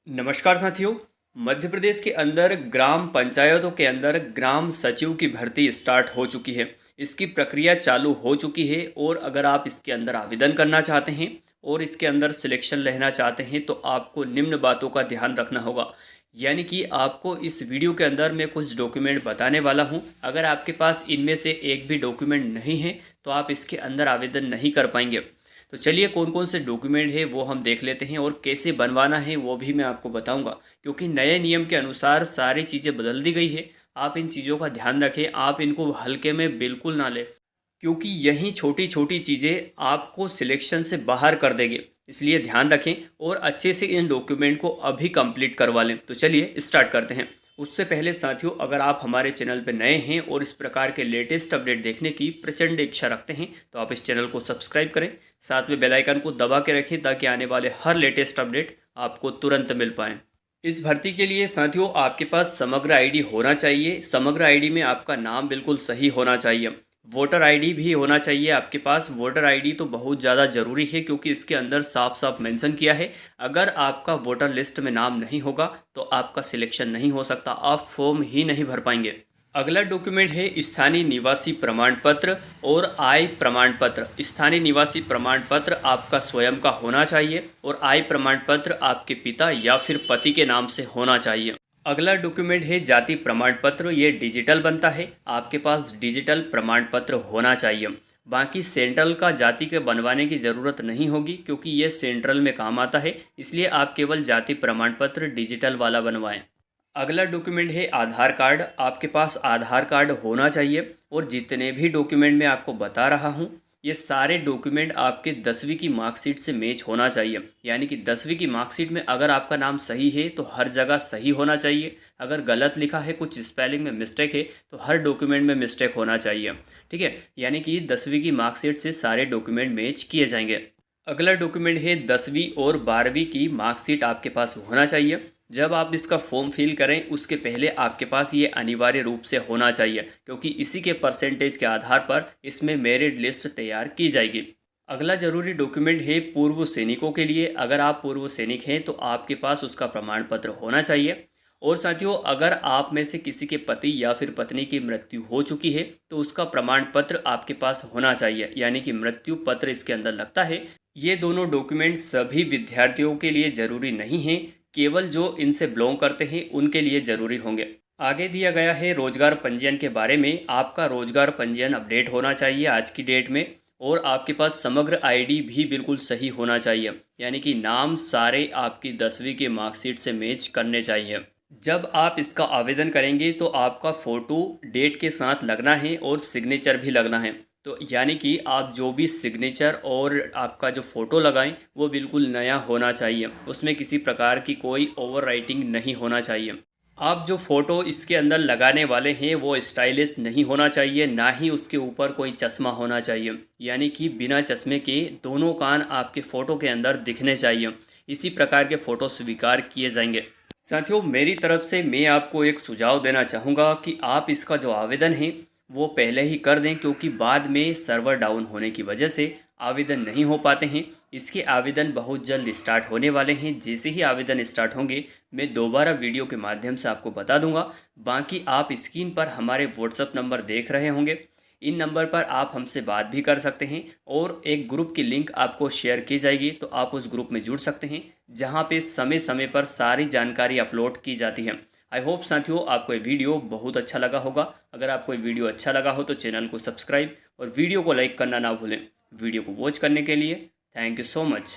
नमस्कार साथियों। मध्य प्रदेश के अंदर ग्राम पंचायतों के अंदर ग्राम सचिव की भर्ती स्टार्ट हो चुकी है। इसकी प्रक्रिया चालू हो चुकी है और अगर आप इसके अंदर आवेदन करना चाहते हैं और इसके अंदर सिलेक्शन लेना चाहते हैं तो आपको निम्न बातों का ध्यान रखना होगा। यानी कि आपको इस वीडियो के अंदर मैं कुछ डॉक्यूमेंट बताने वाला हूं। अगर आपके पास इनमें से एक भी डॉक्यूमेंट नहीं है तो आप इसके अंदर आवेदन नहीं कर पाएंगे। तो चलिए कौन कौन से डॉक्यूमेंट है वो हम देख लेते हैं और कैसे बनवाना है वो भी मैं आपको बताऊंगा, क्योंकि नए नियम के अनुसार सारी चीज़ें बदल दी गई है। आप इन चीज़ों का ध्यान रखें, आप इनको हल्के में बिल्कुल ना लें, क्योंकि यही छोटी छोटी चीज़ें आपको सिलेक्शन से बाहर कर देंगे। इसलिए ध्यान रखें और अच्छे से इन डॉक्यूमेंट को अभी कंप्लीट करवा लें। तो चलिए स्टार्ट करते हैं। उससे पहले साथियों, अगर आप हमारे चैनल पर नए हैं और इस प्रकार के लेटेस्ट अपडेट देखने की प्रचंड इच्छा रखते हैं तो आप इस चैनल को सब्सक्राइब करें, साथ में बेल आइकन को दबा के रखें ताकि आने वाले हर लेटेस्ट अपडेट आपको तुरंत मिल पाएँ। इस भर्ती के लिए साथियों आपके पास समग्र आईडी होना चाहिए। समग्र आईडी में आपका नाम बिल्कुल सही होना चाहिए। वोटर आईडी भी होना चाहिए आपके पास। वोटर आईडी तो बहुत ज़्यादा ज़रूरी है, क्योंकि इसके अंदर साफ साफ मेंशन किया है अगर आपका वोटर लिस्ट में नाम नहीं होगा तो आपका सिलेक्शन नहीं हो सकता, आप फॉर्म ही नहीं भर पाएंगे। अगला डॉक्यूमेंट है स्थानीय निवासी प्रमाण पत्र और आय प्रमाण पत्र। स्थानीय निवासी प्रमाण पत्र आपका स्वयं का होना चाहिए और आय प्रमाण पत्र आपके पिता या फिर पति के नाम से होना चाहिए। अगला डॉक्यूमेंट है जाति प्रमाण पत्र। ये डिजिटल बनता है, आपके पास डिजिटल प्रमाण पत्र होना चाहिए। बाकी सेंट्रल का जाति के बनवाने की ज़रूरत नहीं होगी, क्योंकि ये सेंट्रल में काम आता है, इसलिए आप केवल जाति प्रमाण पत्र डिजिटल वाला बनवाएं। अगला डॉक्यूमेंट है आधार कार्ड। आपके पास आधार कार्ड होना चाहिए और जितने भी डॉक्यूमेंट मैं आपको बता रहा हूँ ये सारे डॉक्यूमेंट आपके 10वीं की मार्कशीट से मैच होना चाहिए। यानी कि 10वीं की मार्कशीट में अगर आपका नाम सही है तो हर जगह सही होना चाहिए। अगर गलत लिखा है, कुछ स्पेलिंग में मिस्टेक है, तो हर डॉक्यूमेंट में मिस्टेक होना चाहिए। ठीक है, यानी कि 10वीं की मार्कशीट से सारे डॉक्यूमेंट मैच किए जाएंगे। अगला डॉक्यूमेंट है 10वीं और 12वीं की मार्कशीट आपके पास होना चाहिए। जब आप इसका फॉर्म फिल करें उसके पहले आपके पास ये अनिवार्य रूप से होना चाहिए, क्योंकि इसी के परसेंटेज के आधार पर इसमें मेरिट लिस्ट तैयार की जाएगी। अगला जरूरी डॉक्यूमेंट है पूर्व सैनिकों के लिए। अगर आप पूर्व सैनिक हैं तो आपके पास उसका प्रमाण पत्र होना चाहिए। और साथियों, अगर आप में से किसी के पति या फिर पत्नी की मृत्यु हो चुकी है तो उसका प्रमाण पत्र आपके पास होना चाहिए, यानी कि मृत्यु पत्र इसके अंदर लगता है। ये दोनों डॉक्यूमेंट सभी विद्यार्थियों के लिए ज़रूरी नहीं हैं, केवल जो इनसे बिलोंग करते हैं उनके लिए ज़रूरी होंगे। आगे दिया गया है रोजगार पंजीयन के बारे में। आपका रोजगार पंजीयन अपडेट होना चाहिए आज की डेट में, और आपके पास समग्र आईडी भी बिल्कुल सही होना चाहिए, यानी कि नाम सारे आपकी 10वीं के मार्कशीट से मैच करने चाहिए। जब आप इसका आवेदन करेंगे तो आपका फ़ोटो डेट के साथ लगना है और सिग्नेचर भी लगना है। तो यानी कि आप जो भी सिग्नेचर और आपका जो फ़ोटो लगाएं वो बिल्कुल नया होना चाहिए, उसमें किसी प्रकार की कोई ओवर राइटिंग नहीं होना चाहिए। आप जो फ़ोटो इसके अंदर लगाने वाले हैं वो स्टाइलिश नहीं होना चाहिए, ना ही उसके ऊपर कोई चश्मा होना चाहिए। यानी कि बिना चश्मे के दोनों कान आपके फ़ोटो के अंदर दिखने चाहिए। इसी प्रकार के फ़ोटो स्वीकार किए जाएंगे। साथियों, मेरी तरफ से मैं आपको एक सुझाव देना चाहूँगा कि आप इसका जो आवेदन है वो पहले ही कर दें, क्योंकि बाद में सर्वर डाउन होने की वजह से आवेदन नहीं हो पाते हैं। इसके आवेदन बहुत जल्द स्टार्ट होने वाले हैं। जैसे ही आवेदन स्टार्ट होंगे मैं दोबारा वीडियो के माध्यम से आपको बता दूंगा। बाकी आप स्क्रीन पर हमारे व्हाट्सएप नंबर देख रहे होंगे, इन नंबर पर आप हमसे बात भी कर सकते हैं और एक ग्रुप की लिंक आपको शेयर की जाएगी, तो आप उस ग्रुप में जुड़ सकते हैं जहां पे समय समय पर सारी जानकारी अपलोड की जाती है। आई होप साथियों आपको ये वीडियो बहुत अच्छा लगा होगा। अगर आपको ये वीडियो अच्छा लगा हो तो चैनल को सब्सक्राइब और वीडियो को लाइक करना ना भूलें। वीडियो को वॉच करने के लिए थैंक यू सो मच।